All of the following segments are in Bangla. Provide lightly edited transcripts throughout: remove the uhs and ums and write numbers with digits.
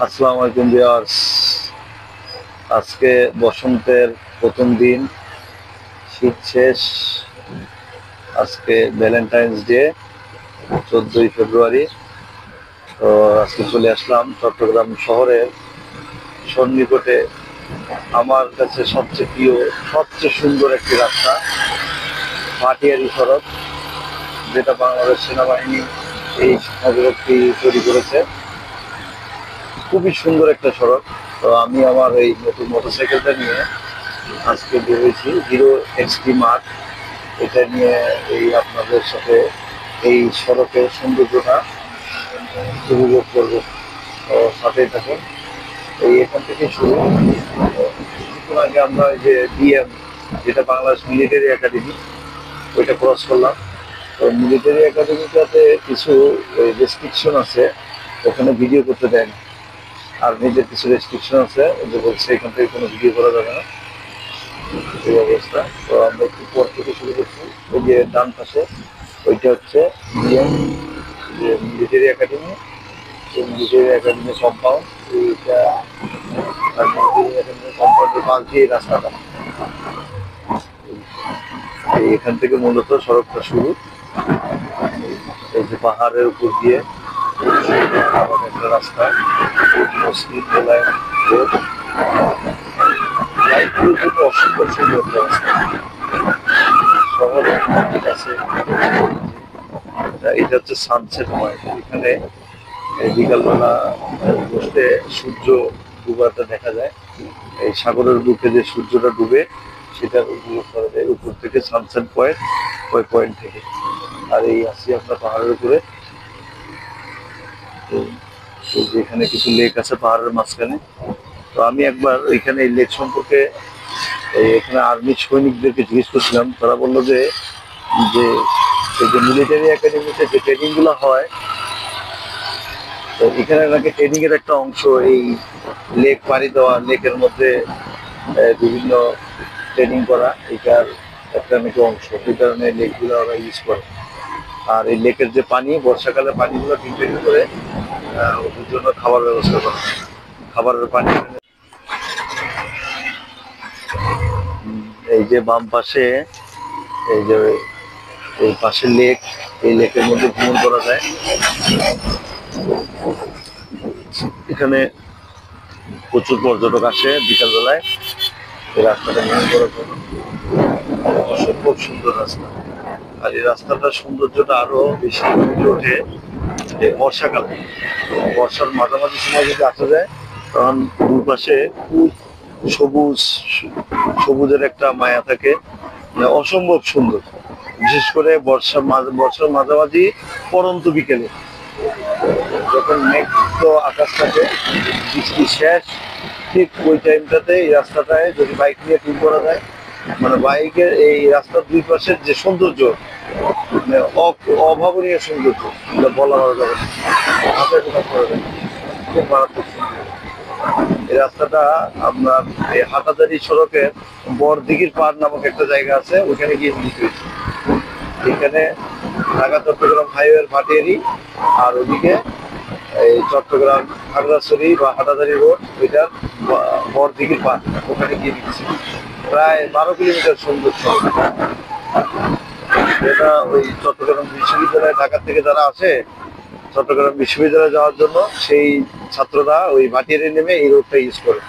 আসসালামু আলাইকুম ভিউয়ার্স। আজকে বসন্তের প্রথম দিন, শীত শেষ। আজকে ভ্যালেন্টাইন্স ডে, 14ই ফেব্রুয়ারি। তো আজকে চলে আসলাম চট্টগ্রাম শহরের সন্নিকটে আমার কাছে সবচেয়ে প্রিয়, সবচেয়ে সুন্দর একটি রাস্তা, ভাটিয়ারি সড়ক, যেটা বাংলাদেশ সেনাবাহিনী এই সড়কটি তৈরি করেছে। খুবই সুন্দর একটা সড়ক। তো আমি আমার এই নতুন মোটরসাইকেলটা নিয়ে আজকে বেরিয়েছি হিরো এক্সট্রি মার্ট। এটা নিয়ে এই আপনাদের সাথে এই সড়কের সৌন্দর্যটা উপভোগ করবো। তো সাথেই থাকুন। এই এখান থেকে শুরু। কিছুক্ষণ আগে আমরা এই যে বিএম, যেটা বাংলাদেশ মিলিটারি একাডেমি, ওইটা ক্রস করলাম। তো মিলিটারি একাডেমিটাতে কিছু রেস্ট্রিকশন আছে, ওখানে ভিডিও করতে দেয় না। আর নিজের কিছু রেস্ট্রিকশন আছে, যে বলছে এখান থেকে কোনো ভিডিও করা যাবে না, এই অবস্থা। তো আমরা একটু পর থেকে শুরু করছি। ওই যে ডান পাশে ওইটা হচ্ছে বিএম, যে মিলিটারি একাডেমি, এই মিলিটারি একাডেমি কম্পাউন্ড। এইটা আর মিলিটারি একাডেমি কম্পাউন্ডের পাশ দিয়ে এই রাস্তাটা। এখান থেকে মূলত সড়কটা শুরু। এই যে পাহাড়ের উপর দিয়ে একটা রাস্তা, মুসলিম মোলায়েম রোড, লাইটগুলোর জন্য অসম্ভব সুন্দর একটা রাস্তা। শহরের ঠিক আছে। এটা হচ্ছে সানসেট পয়েন্ট। এখানে বিকালবেলা বসতে সূর্য ডুবাটা দেখা যায়। এই সাগরের বুকে যে সূর্যটা ডুবে, সেটা উপভোগ করা যায় উপর থেকে, সানসেট পয়েন্ট, ওই পয়েন্ট থেকে। আর এই আসি আপনার পাহাড়ের উপরে। তো যেখানে কিছু লেক আছে পাহাড়ের মাঝখানে। তো আমি একবার এখানে এই লেক সম্পর্কে এখানে আর্মি সৈনিকদেরকে জিজ্ঞেস করছিলাম। তারা বললো যে যে এই যে মিলিটারি একাডেমিতে যে ট্রেনিং গুলো হয়, তো এখানে নাকি ট্রেনিং এর একটা অংশ এই লেক পাড়ি দেওয়া, লেকের মধ্যে বিভিন্ন ট্রেনিং করা, এটার একটা নাকি অংশ। এই কারণে লেকগুলো ওরা ইউজ করে। আর এই লেকের যে পানি, বর্ষাকালে পানিগুলো ফিল্টারিং করে ওদের জন্য খাবার ব্যবস্থা করে, খাবারের পানি। এই যে বাম পাশে, এই যে এই পাশে লেক, এই লেকের মধ্যে ভ্রমণ করা যায়। এখানে প্রচুর পর্যটক আসে বিকালবেলায় এই রাস্তাটা ভ্রমণ করার জন্য। অসম্ভব সুন্দর রাস্তা। আর এই রাস্তাটার সৌন্দর্যটা আরো বেশি ফুটে ওঠে বর্ষাকালে। বর্ষার মাঝামাঝি সময় যদি আসা যায়, তখন দুপাশে খুব সবুজ, সবুজের একটা মায়া থাকে, অসম্ভব সুন্দর। বিশেষ করে বর্ষার মাঝামাঝি পরন্ত বিকেলে, যখন মেঘ আকাশ থাকে, বৃষ্টি শেষ, ঠিক ওই টাইমটাতে এই রাস্তাটায় যদি বাইক নিয়ে ট্যুর করা যায়, মানে বাইকের এই রাস্তার দুই পাশের যে সৌন্দর্য, মানে অভাবনীয় সৌন্দর্য, এটা বলা যাবে না, হাতে প্রকাশ করা যায়। খুব মারাত্মক সুন্দর এই রাস্তাটা। আপনার এই হাটাজারি সড়কের বরদিঘির পাড় নামক একটা জায়গা আছে, ওখানে গিয়ে মিলিত হয়েছে। এখানে ঢাকা চট্টগ্রাম হাইওয়ের ভাটিয়ারি, আর ওদিকে এই চট্টগ্রাম খাগড়াছড়ি বা হাটাজারি রোড, ওইটার বরদিঘির পাড়, ওখানে গিয়ে দিচ্ছে। প্রায় 12 কিলোমিটার সুন্দর সড়ক। এটা ওই চট্টগ্রাম বিশ্ববিদ্যালয়ে ঢাকা থেকে যারা আসে চট্টগ্রাম বিশ্ববিদ্যালয়ে যাওয়ার জন্য, সেই ছাত্ররা ওই ভাটিয়ারি নেমে এই রোডটা ইউজ করে।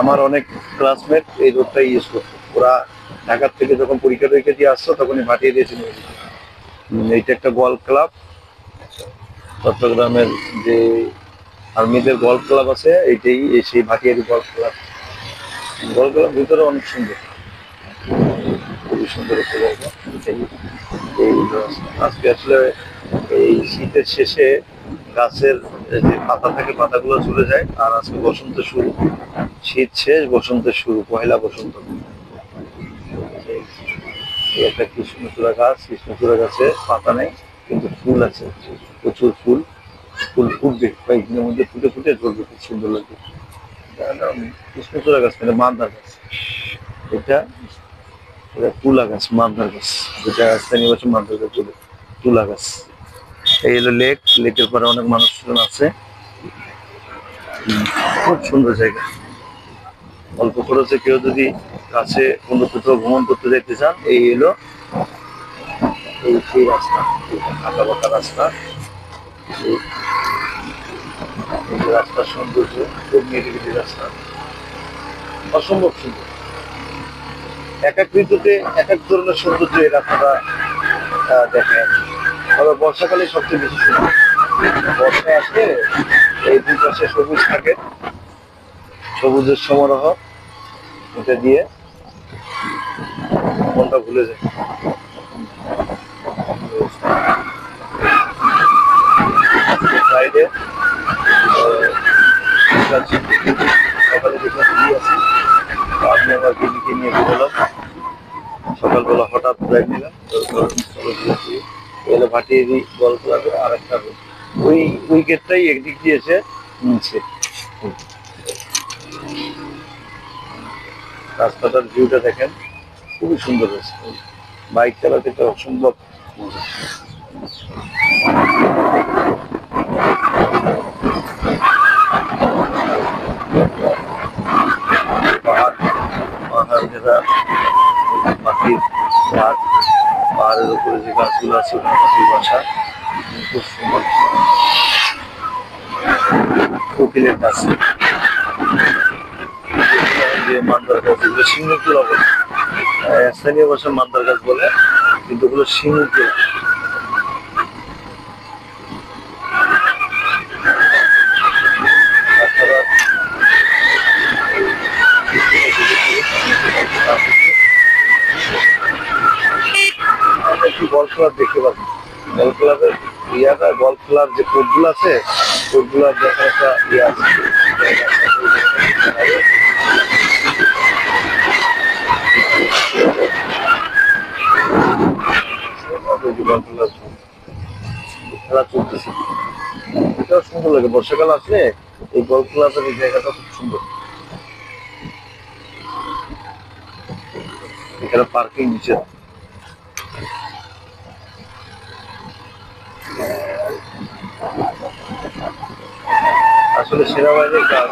আমার অনেক ক্লাসমেট এই রোডটা ইউজ করতো। ওরা ঢাকার থেকে যখন পরীক্ষা টরীক্ষা দিয়ে আসতো, তখন ভাটিয়ারি এসে নিয়ে যেত। এইটা একটা গল্ফ ক্লাব, চট্টগ্রামের যে আর্মিদের গল্ফ ক্লাব আছে, এইটাই সেই Bhatiary golf club. Golf club ভিতরে অনেক সুন্দর, খুবই সুন্দর একটা জায়গা। এই আজকে আসলে এই শীতের শেষে গাছের যে পাতা থাকে, পাতাগুলো ঝরে যায়। আর আজকে বসন্ত শুরু, শীত শেষ, বসন্তের শুরু, পহেলা বসন্ত। একটা কৃষ্ণচূড়া গাছ, কৃষ্ণচূড়া গাছে পাতা নেই, কিন্তু ফুল আছে, প্রচুর ফুল। ফুল ফুটবে কয়েকদিনের মধ্যে, ফুটে ফুটে ঝরবে, খুব সুন্দর লাগবে। কৃষ্ণচূড়া গাছ মানে মান্দার গাছ। এটা তুলা গাছ, মান্দার গাছ, যেটা স্থানীয় ভাষায় মান্দার গাছ বলে, তুলা গাছ। এই হলো লেক, লেকের পরে অনেক মানুষজন আছে। খুব সুন্দর জায়গা। অল্প খরচে কেউ যদি কাছে কোনো কোথাও ভ্রমণ করতে যেতে চান, এই এলো এই সেই রাস্তা, আঁকা বাঁকা রাস্তা। এই রাস্তার সৌন্দর্য খুব নিরিবিলি রাস্তা, অসম্ভব সুন্দর। এক এক ঋতুতে এক এক ধরনের সৌন্দর্য এই রাস্তাটা দেখায়। তবে বর্ষাকালে সবচেয়ে বেশি সুন্দর। বর্ষা আসলে এই দুই পাশে সবুজ থাকে, সবুজের সমারোহ, এটা দিয়ে মনটা ভুলে যায়। ফ্রাইডে সকালে যেখানে ঘুরি আছি, আমি আমার দিদিকে নিয়ে বেরোলাম। সকালবেলা হঠাৎ ব্রেক নিলাম, এলো ভাটিয়ারি বল ক্লাবের আর একটা ওই উইকেটটাই একদিক দিয়ে এসে নিচে। রাস্তাটার ভিউটা দেখেন, খুবই সুন্দর হয়েছে। বাইক চালাতে তো অসম্ভব মজা। পাহাড় পাহাড় ঘেরা পাখির ঘাট, পাহাড়ের উপরে যে গাছগুলো আছে পাখির বাসা, খুব সুন্দর। কোকিলের কাছে যে মান্দার গাছ, যেগুলো শিমুল তুলা বলে, স্থানীয় ভাষায় মান্দার গাছ বলে, কিন্তু ওগুলো শিমুল তুলা। একটু গল্ফ ক্লাব দেখতে পাবেন। গল্ফ ক্লাবের গল্ফ ক্লাব যে কোর্টগুলো আছে, কোর্টগুলার দেখার একটা ইয়ে আছে। খেলা চলতেছে, এটাও সুন্দর লাগে। বর্ষাকাল আসলে এই গল্ফ ক্লাবের এই জায়গাটা খুব সুন্দর। এখানে পার্কিং নিচে। আসলে সেনাবাহিনীর কাজ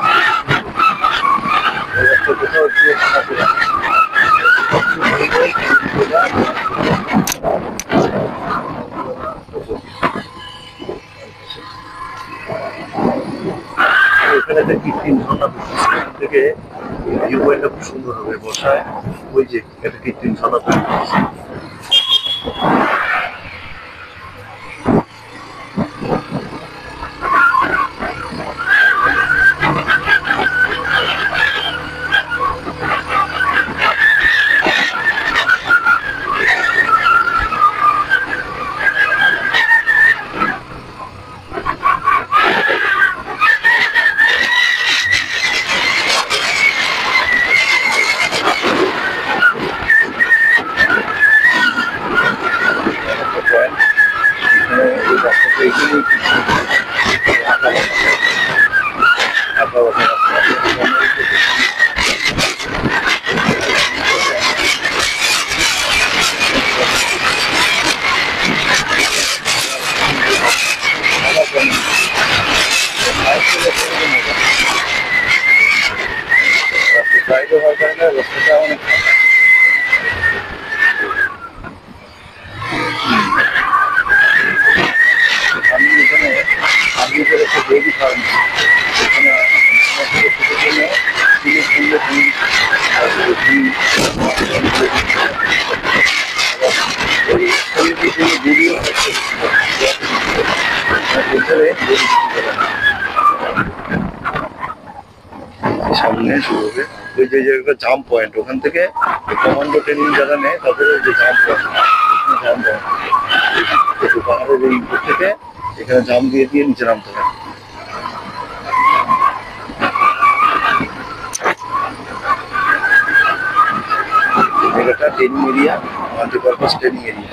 কোথাও একটু থাকে না। এখানে একটা কৃত্রিম ঝর্ণা এখান থেকে ভিউ পয়েন্টটা খুব সুন্দর হবে বর্ষায়। ওই যে একটা কৃত্রিম ঝর্ণা তৈরি করছে। ফ্রাইডে হওয়ার কারণে রাস্তাটা অনেক আমি এখানে আমি একটা ডেইরি ফার্ম, এখানে সামনে শুরু হবে ওই যে জায়গাটা জাম্প পয়েন্ট, ওখান থেকে কমান্ডো ট্রেনিং যারা নেয় তাদের যে জাম্প পয়েন্ট, জাম্প পয়েন্ট পাহাড়ের এই উপর থেকে এখানে জাম্প দিয়ে দিয়ে নিচে নামতে হয়। জায়গাটা training area, multipurpose training area.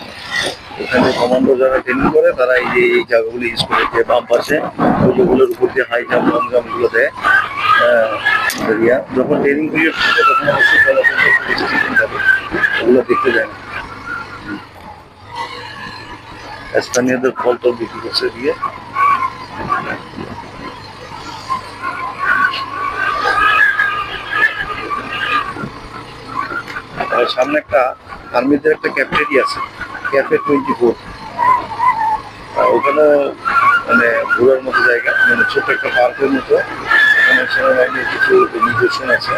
এখানে কমান্ডো যারা ট্রেনিং করে তারা এই যে এই জায়গাগুলো ইউজ করে, যে বাম পাশে ওই যেগুলোর উপর দিয়ে হাই জাম্প লং জাম্প গুলো দেয় এরিয়া। যখন ট্রেনিং পিরিয়ড থাকে তখন অবশ্যই ওগুলো দেখতে যায় না। স্থানীয়দের ফল টল বিক্রি করছে দিয়ে সামনে একটা আর্মিদের একটা ক্যাফেটেরিয়া আছে, ক্যাফে 24। ওখানে মানে ঘোরার মতো জায়গা, মানে ছোট্ট একটা পার্কের মতো। ওখানে সেনাবাহিনীর কিছু নিদর্শন আছে,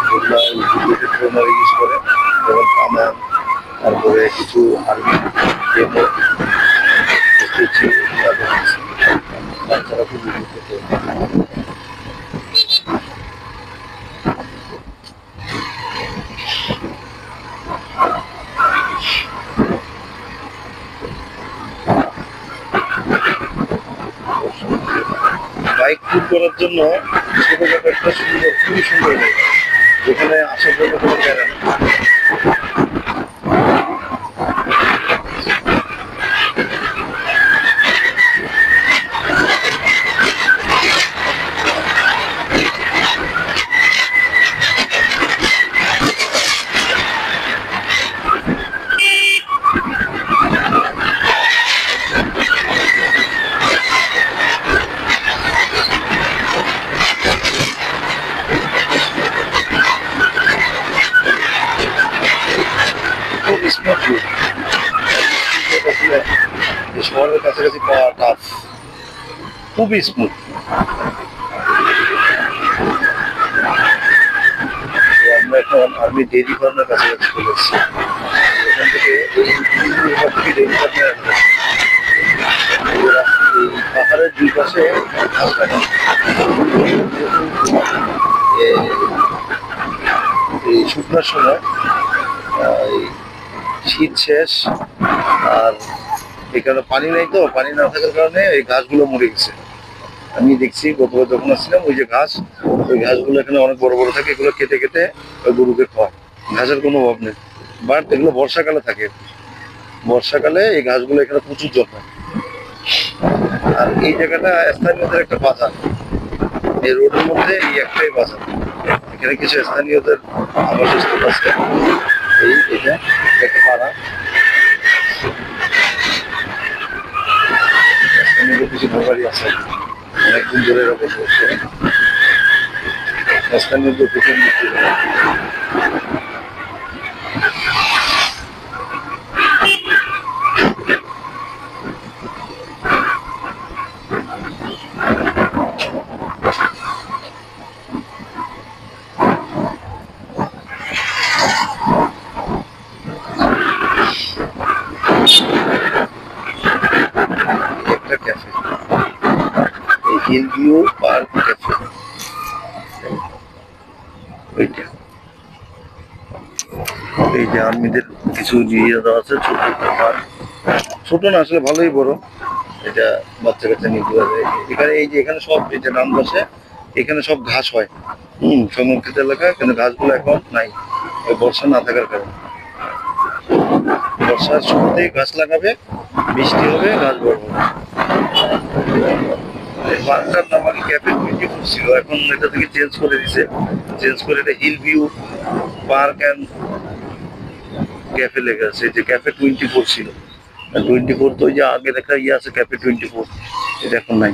যেগুলো যুদ্ধের ক্ষেত্রে ইউজ করে, যেমন কামান, তারপরে কিছু আর্মি ডেমো স্ট্যাচু, বাচ্চারা খুব উপকৃত। বাইক ট্যুর করার জন্য ছোটখাটো একটা সুন্দর, খুবই সুন্দর জায়গা, যেখানে আসার জন্য কোনো জায়গা নেই। খুব স্মুথ রুট, শহরের কাছাকাছি পাওয়া টাফ, খুবই স্মুথ। আমরা এখন আর্মি ডেইরি ফার্মের কাছাকাছি চলে এসেছি। এখান থেকে ডেইরি ফার্মে পাহাড়ের দুই পাশে ঘাস কাটা, এই শুকনোর সময় শীত শেষ, আর এখানে পানি নেই, তো পানি না থাকার কারণে এই ঘাসগুলো মরে গেছে। আমি দেখছি গতবার যখন আসছিলাম, ওই যে ঘাস, ওই ঘাসগুলো এখানে অনেক বড় বড় থাকে, এগুলো কেটে কেটে ওই গরুকে খাওয়ায়। ঘাসের কোনো অভাব নেই, বাট এগুলো বর্ষাকালে থাকে। বর্ষাকালে এই ঘাসগুলো এখানে প্রচুর জন্মায়। আর এই জায়গাটা স্থানীয়দের একটা বাজার, এই রোডের মধ্যে এই একটাই বাজার। এখানে কিছু স্থানীয়দের আবাসস্থল আছে, এটা একটা পাড়া, স্থানীয়দের কিছু ঘরবাড়ি আছে, অনেকদিন ধরে এরা বসবাস করে। স্থানীয়দের প্রচুর মৃত্যু হয়। একটা ক্যাফে, এই হিল ভিউ পার্ক ক্যাফে, ওইটা। এই যে আর্মিদের কিছু নিয়ে দেওয়া আছে, ছোট একটা পার্ক, ছোট না আসলে ভালোই বড়। এটা বাচ্চা কাচ্চা নিয়ে যাওয়া যায়। এখানে এই যে এখানে সব, এই যে নাম বসে, এখানে সব ঘাস হয়, সংরক্ষিত এলাকা, কিন্তু ঘাসগুলো এখন নাই, ওই বর্ষা না থাকার কারণে। বর্ষার শুরুতেই গাছ লাগাবে, বৃষ্টি হবে, গাছ বড় হবে। পার্কটার নাম আগে ক্যাফে 24 ছিল, এখন এটা থেকে চেঞ্জ করে দিছে, চেঞ্জ করে এটা hill view park and cafe লেখা আছে। যে ক্যাফে 24 ছিল, 24 তো ওই যে আগে দেখা ইয়ে আছে ক্যাফে 24, এটা এখন নাই।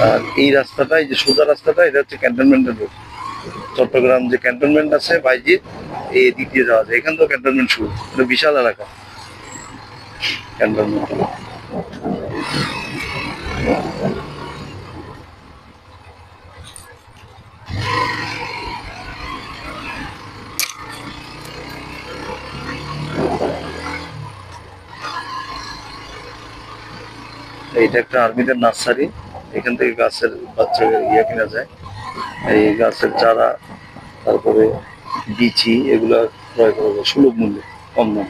আর এই রাস্তাটা, এই যে সোজা রাস্তাটা, এটা হচ্ছে ক্যান্টনমেন্টের রোড। চট্টগ্রাম যে ক্যান্টনমেন্ট আছে বাইজিৎ, এই দিক দিয়ে যাওয়া যায়। এখান থেকেও ক্যান্টনমেন্ট শুরু, এটা বিশাল এলাকা ক্যান্টনমেন্ট। এইটা একটা আর্মিদের নার্সারি, এখান থেকে গাছের বাচ্চা ইয়ে কেনা যায়, এই গাছের চারা, তারপরে বিচি, এগুলা ক্রয় করা যায় সুলভ মূল্যে, কম দাম।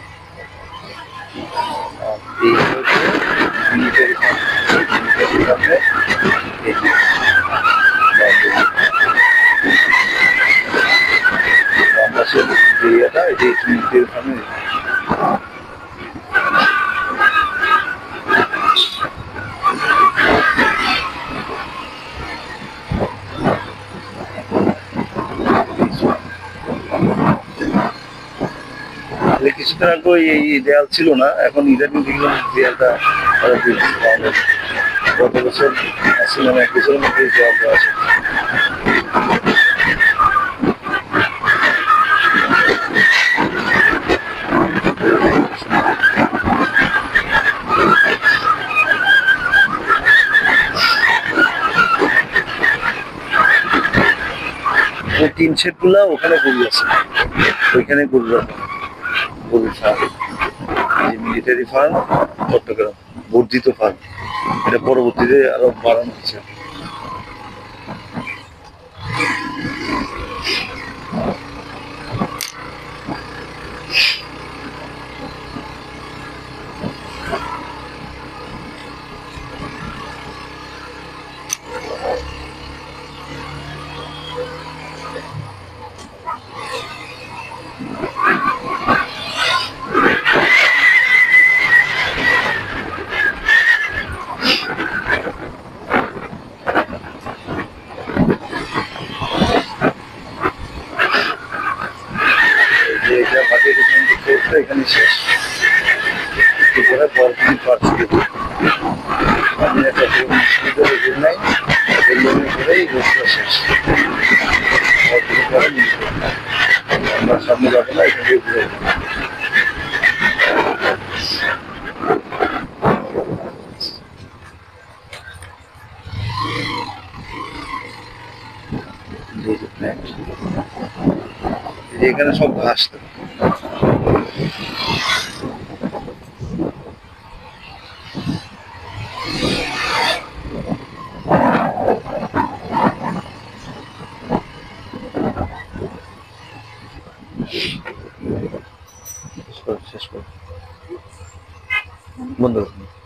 আর এই হচ্ছে মিলিটারি ফার্মে, বাংলাদেশের যে ইয়েটা, এটি মিলিটারি ফার্মে। কিছুদিন আগে এই দেয়াল ছিল না, এখন ইদানিং দেখলাম দেয়ালটা গত বছর আসছিল না, 1 বছরের মধ্যে দেওয়া আছে। ওই টিন শেড গুলা ওখানে গরু আছে, ওইখানে গরু রাখা, গরু ফার্ম, মিলিটারি ফার্ম চট্টগ্রাম, বর্ধিত ফার্ম। এটা পরবর্তীতে আরো বাড়ানো হচ্ছে। যে এটা মাটির কোর্সটা এখানে শেষ, একটু পরে বরফিন পার্ক দেবো। আমি একটা সুবিধা রুম নাই, এই রুমে করেই রোডটা শেষ। বরফিন পরে আমরা সামনে যাবো না, এখান থেকে ঘুরে যাবো। এখানে সব ঘাস তো। শেষ কর বন্ধ করুন।